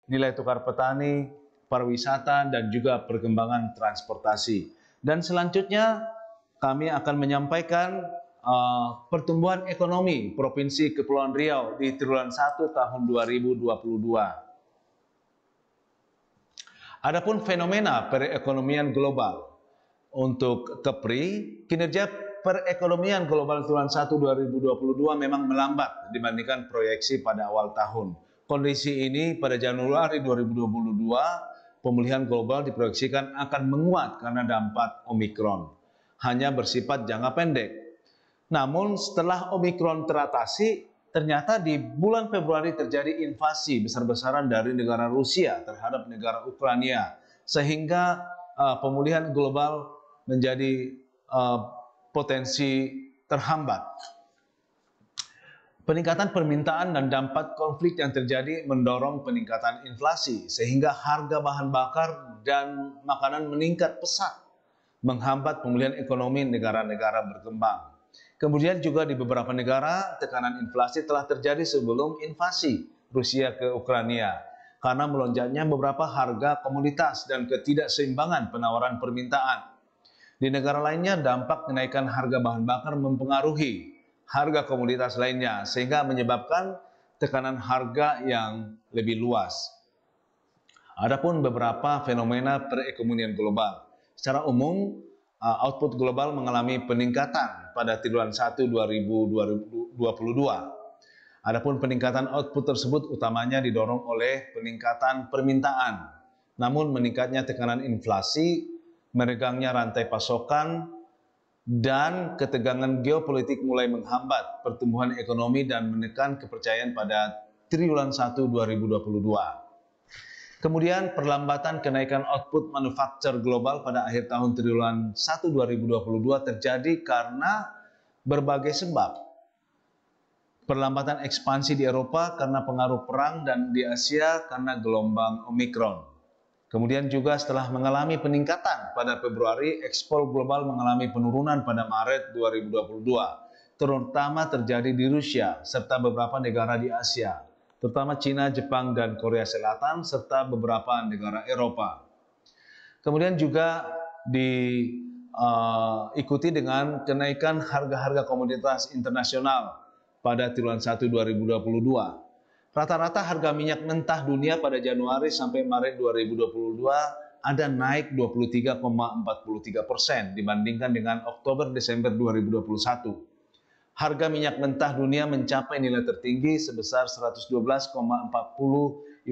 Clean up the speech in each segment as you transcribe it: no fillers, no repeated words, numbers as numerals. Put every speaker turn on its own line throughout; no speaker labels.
nilai tukar petani, pariwisata, dan juga perkembangan transportasi. Dan selanjutnya kami akan menyampaikan pertumbuhan ekonomi Provinsi Kepulauan Riau di triwulan 1 tahun 2022. Adapun fenomena perekonomian global untuk Kepri, kinerja perekonomian global triwulan 1 2022 memang melambat dibandingkan proyeksi pada awal tahun. Kondisi ini pada Januari 2022, pemulihan global diproyeksikan akan menguat karena dampak Omikron, hanya bersifat jangka pendek. Namun setelah Omikron teratasi, ternyata di bulan Februari terjadi invasi besar-besaran dari negara Rusia terhadap negara Ukraina, sehingga pemulihan global menjadi potensi terhambat. Peningkatan permintaan dan dampak konflik yang terjadi mendorong peningkatan inflasi, sehingga harga bahan bakar dan makanan meningkat pesat, menghambat pemulihan ekonomi negara-negara berkembang. Kemudian juga di beberapa negara, tekanan inflasi telah terjadi sebelum invasi Rusia ke Ukraina, karena melonjaknya beberapa harga komoditas dan ketidakseimbangan penawaran permintaan. Di negara lainnya, dampak kenaikan harga bahan bakar mempengaruhi harga komoditas lainnya, sehingga menyebabkan tekanan harga yang lebih luas. Adapun beberapa fenomena perekonomian global. Secara umum, output global mengalami peningkatan pada triwulan 1 2022. Adapun peningkatan output tersebut utamanya didorong oleh peningkatan permintaan. Namun meningkatnya tekanan inflasi, meregangnya rantai pasokan, dan ketegangan geopolitik mulai menghambat pertumbuhan ekonomi dan menekan kepercayaan pada triwulan 1 2022. Kemudian perlambatan kenaikan output manufaktur global pada akhir tahun triwulan 1 2022 terjadi karena berbagai sebab. Perlambatan ekspansi di Eropa karena pengaruh perang dan di Asia karena gelombang Omikron. Kemudian juga setelah mengalami peningkatan pada Februari, ekspor global mengalami penurunan pada Maret 2022, terutama terjadi di Rusia serta beberapa negara di Asia, terutama Cina, Jepang, dan Korea Selatan, serta beberapa negara Eropa. Kemudian juga diikuti dengan kenaikan harga-harga komoditas internasional pada triwulan 1 2022. Rata-rata harga minyak mentah dunia pada Januari sampai Maret 2022 ada naik 23,43% dibandingkan dengan Oktober-Desember 2021. Harga minyak mentah dunia mencapai nilai tertinggi sebesar 112,40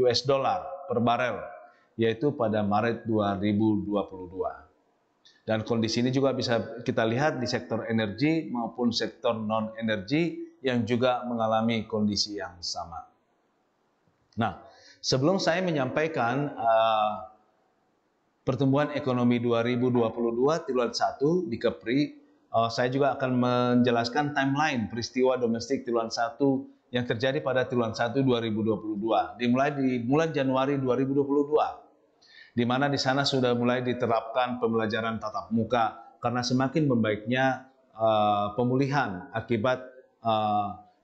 US dollar per barel, yaitu pada Maret 2022. Dan kondisi ini juga bisa kita lihat di sektor energi maupun sektor non-energi yang juga mengalami kondisi yang sama. Nah, sebelum saya menyampaikan pertumbuhan ekonomi 2022 triwulan 1 di Kepri, saya juga akan menjelaskan timeline peristiwa domestik triwulan 1 yang terjadi pada triwulan 1 2022. Dimulai di bulan Januari 2022, di mana di sana sudah mulai diterapkan pembelajaran tatap muka karena semakin membaiknya pemulihan akibat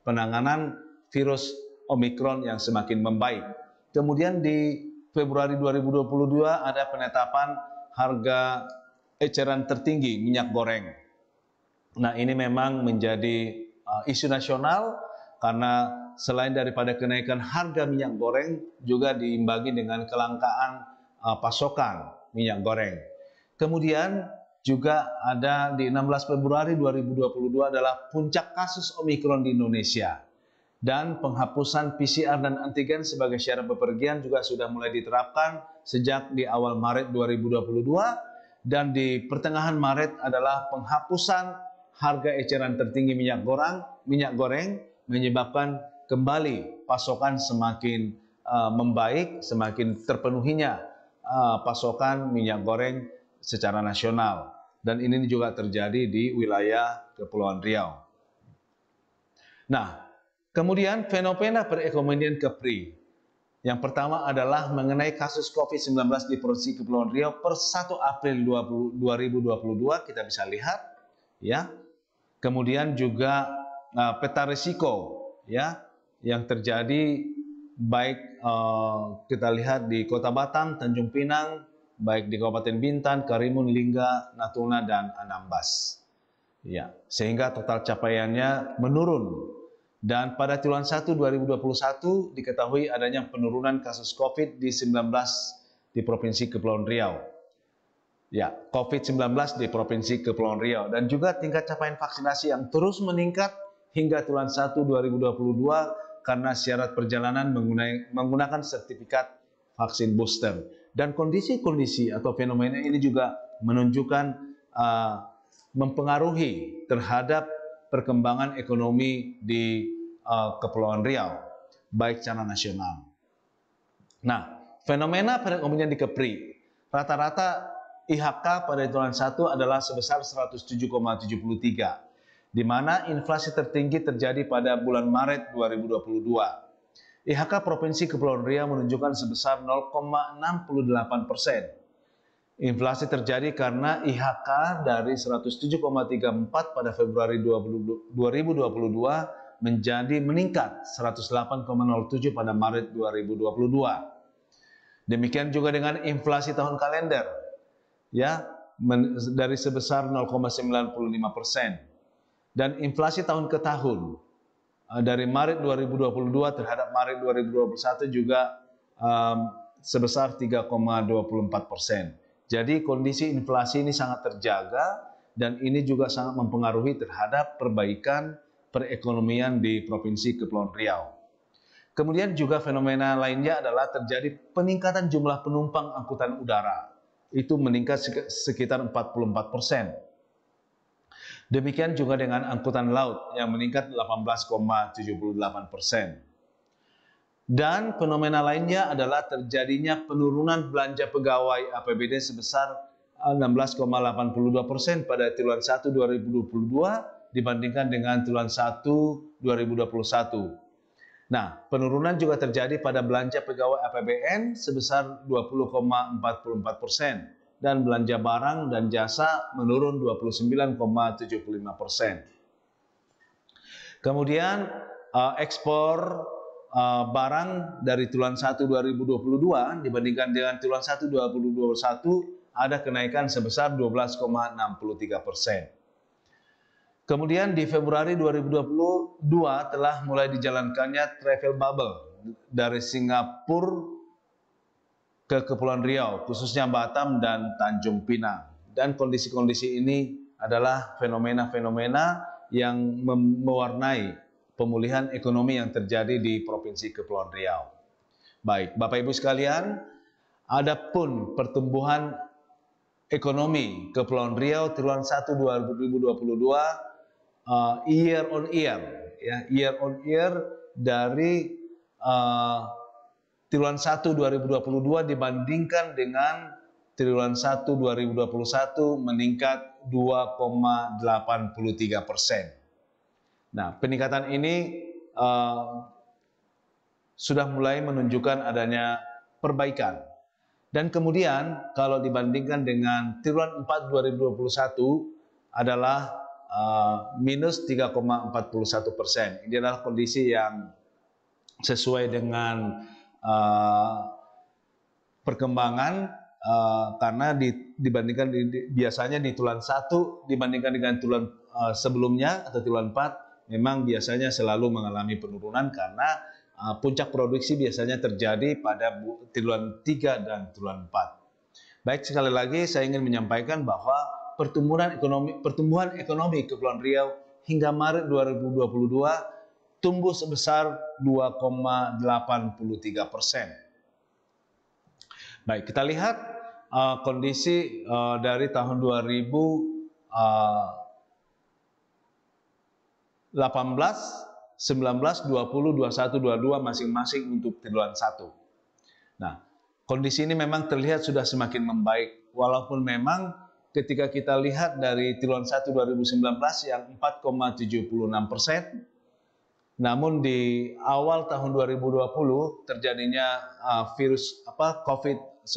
penanganan virus Omikron yang semakin membaik. Kemudian di Februari 2022 ada penetapan harga eceran tertinggi minyak goreng. Nah, ini memang menjadi isu nasional karena selain daripada kenaikan harga minyak goreng juga diimbangi dengan kelangkaan pasokan minyak goreng. Kemudian juga ada di 16 Februari 2022 adalah puncak kasus Omikron di Indonesia. Dan penghapusan PCR dan antigen sebagai syarat bepergian juga sudah mulai diterapkan sejak di awal Maret 2022, dan di pertengahan Maret adalah penghapusan harga eceran tertinggi minyak goreng menyebabkan kembali pasokan semakin membaik, semakin terpenuhinya pasokan minyak goreng secara nasional, dan ini juga terjadi di wilayah Kepulauan Riau. Nah, kemudian fenomena perekonomian Kepri. Yang pertama adalah mengenai kasus COVID-19 di Provinsi Kepulauan Riau per 1 April 2022 kita bisa lihat ya. Kemudian juga peta risiko ya yang terjadi baik kita lihat di Kota Batam, Tanjung Pinang, baik di Kabupaten Bintan, Karimun, Lingga, Natuna, dan Anambas. Ya, sehingga total capaiannya menurun. Dan pada triwulan 1 2021 diketahui adanya penurunan kasus COVID-19 di Provinsi Kepulauan Riau. Ya, COVID-19 di Provinsi Kepulauan Riau, dan juga tingkat capaian vaksinasi yang terus meningkat hingga triwulan 1 2022 karena syarat perjalanan menggunakan sertifikat vaksin booster. Dan kondisi-kondisi atau fenomena ini juga menunjukkan mempengaruhi terhadap perkembangan ekonomi di Kepulauan Riau, baik secara nasional. Nah, fenomena perekonomian di Kepri, rata-rata IHK pada triwulan 1 adalah sebesar 107,73, di mana inflasi tertinggi terjadi pada bulan Maret 2022. IHK Provinsi Kepulauan Riau menunjukkan sebesar 0,68%. Inflasi terjadi karena IHK dari 107,34 pada Februari 2022 menjadi meningkat 108,07 pada Maret 2022. Demikian juga dengan inflasi tahun kalender, ya, dari sebesar 0,95%. Dan inflasi tahun ke tahun dari Maret 2022 terhadap Maret 2021 juga sebesar 3,24%. Jadi kondisi inflasi ini sangat terjaga, dan ini juga sangat mempengaruhi terhadap perbaikan perekonomian di Provinsi Kepulauan Riau. Kemudian juga fenomena lainnya adalah terjadi peningkatan jumlah penumpang angkutan udara. Itu meningkat sekitar 44%. Demikian juga dengan angkutan laut yang meningkat 18,78%. Dan fenomena lainnya adalah terjadinya penurunan belanja pegawai APBD sebesar 16,82% pada triwulan 1 2022 dibandingkan dengan triwulan 1 2021. Nah, penurunan juga terjadi pada belanja pegawai APBN sebesar 20,44%. Dan belanja barang dan jasa menurun 29,75%. Kemudian ekspor barang dari triwulan 1 2022 dibandingkan dengan triwulan 1 2021 ada kenaikan sebesar 12,63%. Kemudian di Februari 2022 telah mulai dijalankannya travel bubble dari Singapura ke Kepulauan Riau, khususnya Batam dan Tanjung Pinang. Dan kondisi-kondisi ini adalah fenomena-fenomena yang mewarnai pemulihan ekonomi yang terjadi di Provinsi Kepulauan Riau. Baik, Bapak Ibu sekalian, adapun pertumbuhan ekonomi Kepulauan Riau triwulan 1 2022 year on year dari triwulan 1 2022 dibandingkan dengan triwulan 1 2021 meningkat 2,83%. Nah, peningkatan ini sudah mulai menunjukkan adanya perbaikan. Dan kemudian kalau dibandingkan dengan triwulan 4 2021 adalah minus 3,41%. Ini adalah kondisi yang sesuai dengan perkembangan karena dibandingkan biasanya di triwulan 1 dibandingkan dengan triwulan sebelumnya atau triwulan 4 memang biasanya selalu mengalami penurunan karena puncak produksi biasanya terjadi pada triwulan 3 dan triwulan 4. Baik, sekali lagi saya ingin menyampaikan bahwa pertumbuhan ekonomi Kepulauan Riau hingga Maret 2022 tumbuh sebesar 2,83%. Baik, kita lihat kondisi dari tahun 2018, 19, 20, 21, 22 masing-masing untuk triwulan 1. Nah, kondisi ini memang terlihat sudah semakin membaik, walaupun memang ketika kita lihat dari triwulan 1 2019 yang 4,76%, namun di awal tahun 2020 terjadinya virus COVID-19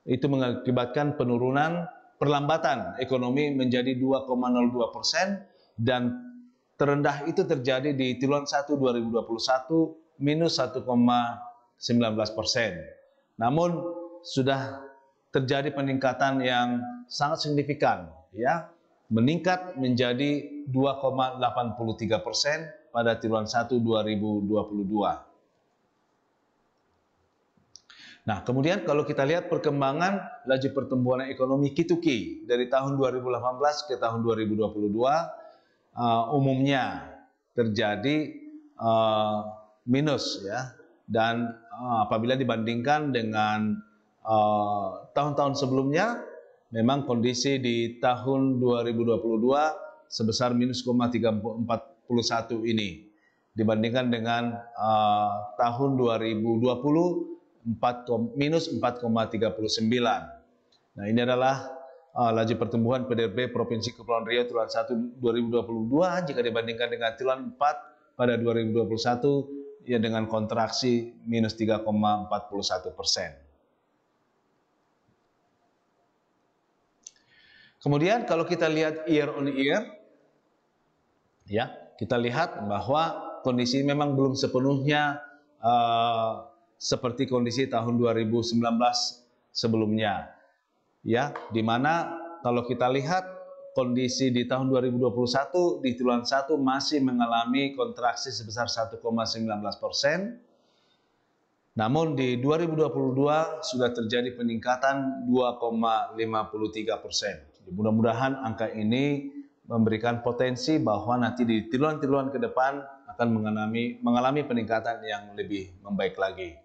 itu mengakibatkan penurunan perlambatan ekonomi menjadi 2,02%, dan terendah itu terjadi di triwulan 1 2021 minus 1,19%. Namun sudah terjadi peningkatan yang sangat signifikan, ya, meningkat menjadi 2,83% pada triwulan 1 2022. Nah, kemudian kalau kita lihat perkembangan laju pertumbuhan ekonomi Q2Q dari tahun 2018 ke tahun 2022, umumnya terjadi minus, ya, dan apabila dibandingkan dengan tahun-tahun sebelumnya, memang kondisi di tahun 2022 sebesar minus 0,341 ini dibandingkan dengan tahun 2020 minus 4,39. Nah, ini adalah laju pertumbuhan PDB Provinsi Kepulauan Riau triwulan 1 2022 jika dibandingkan dengan triwulan 4 pada 2021, ya, dengan kontraksi minus 3,41%. Kemudian kalau kita lihat year on year, ya, kita lihat bahwa kondisi memang belum sepenuhnya seperti kondisi tahun 2019 sebelumnya, ya, di mana kalau kita lihat kondisi di tahun 2021 di triwulan 1 masih mengalami kontraksi sebesar 1,19%. Namun di 2022 sudah terjadi peningkatan 2,53%. Mudah-mudahan angka ini memberikan potensi bahwa nanti di triwulan-triwulan ke depan akan mengalami peningkatan yang lebih membaik lagi.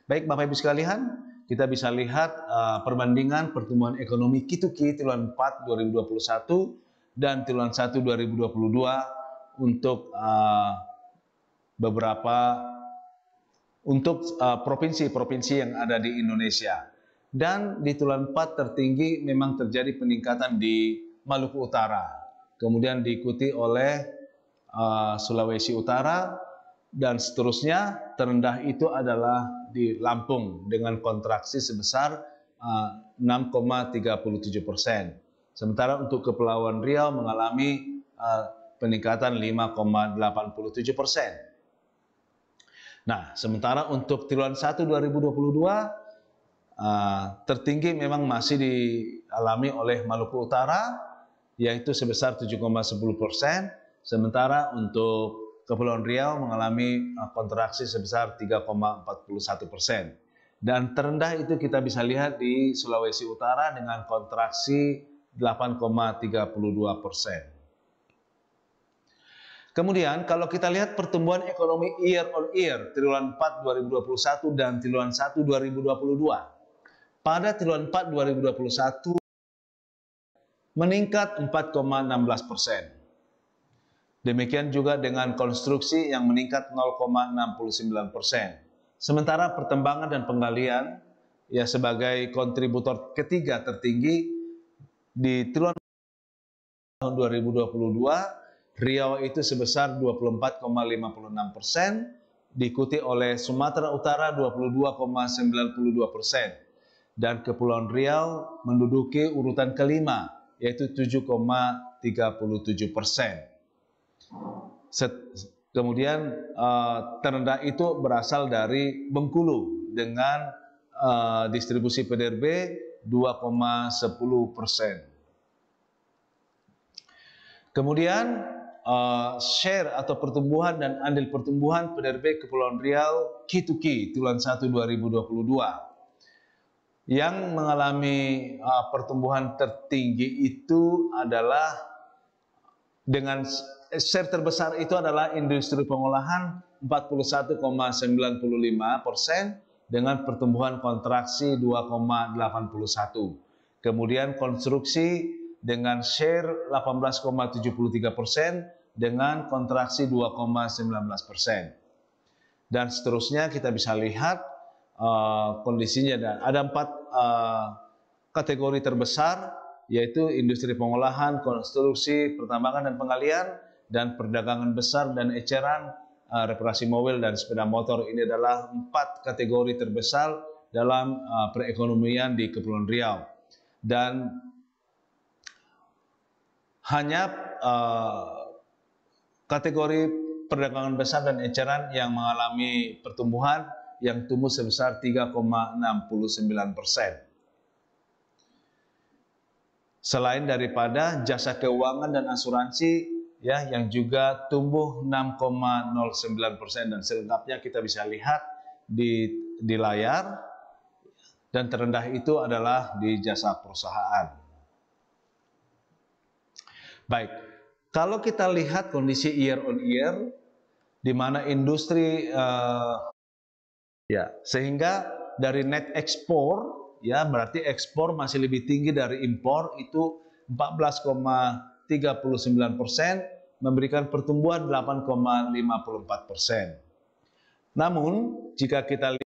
Baik Bapak Ibu sekalian, kita bisa lihat perbandingan pertumbuhan ekonomi Q2Q triwulan 4 2021 dan triwulan 1 2022 untuk provinsi-provinsi yang ada di Indonesia. Dan di triwulan 4 tertinggi memang terjadi peningkatan di Maluku Utara, kemudian diikuti oleh Sulawesi Utara, dan seterusnya. Terendah itu adalah di Lampung dengan kontraksi sebesar 6,37%. Sementara untuk Kepulauan Riau mengalami peningkatan 5,87%. Nah, sementara untuk triwulan 1 2022 tertinggi memang masih dialami oleh Maluku Utara, yaitu sebesar 7,10%. Sementara untuk Kepulauan Riau mengalami kontraksi sebesar 3,41%. Dan terendah itu kita bisa lihat di Sulawesi Utara dengan kontraksi 8,32%. Kemudian kalau kita lihat pertumbuhan ekonomi year on year triwulan 4 2021 dan triwulan 1 2022. Pada triwulan 4 2021 meningkat 4,16%. Demikian juga dengan konstruksi yang meningkat 0,69%. Sementara pertambangan dan penggalian, ya, sebagai kontributor ketiga tertinggi di triwulan tahun 2022, Riau itu sebesar 24,56%, diikuti oleh Sumatera Utara 22,92%, dan Kepulauan Riau menduduki urutan kelima, yaitu 7,37%. Kemudian terendah itu berasal dari Bengkulu dengan distribusi PDB 2,10%. Kemudian share atau pertumbuhan dan andil pertumbuhan PDB Kepulauan Riau Q2Q triwulan 1 2022. Yang mengalami pertumbuhan tertinggi itu adalah dengan share terbesar itu adalah industri pengolahan 41,95% dengan pertumbuhan kontraksi 2,81%. Kemudian konstruksi dengan share 18,73% dengan kontraksi 2,19%. Dan seterusnya kita bisa lihat kondisinya. Dan ada 4 kategori terbesar, yaitu industri pengolahan, konstruksi, pertambangan dan penggalian, dan perdagangan besar dan eceran, reparasi mobil dan sepeda motor. Ini adalah 4 kategori terbesar dalam perekonomian di Kepulauan Riau. Dan hanya kategori perdagangan besar dan eceran yang mengalami pertumbuhan yang tumbuh sebesar 3,69%. Selain daripada jasa keuangan dan asuransi ya yang juga tumbuh 6,09%, dan selengkapnya kita bisa lihat di layar, dan terendah itu adalah di jasa perusahaan. Baik, kalau kita lihat kondisi year on year di mana industri sehingga dari net ekspor ya berarti ekspor masih lebih tinggi dari impor, itu 14,39%, memberikan pertumbuhan 8,54%. Namun jika kita lihat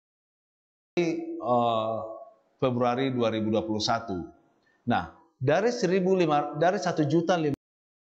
Februari 2021, nah dari 1 juta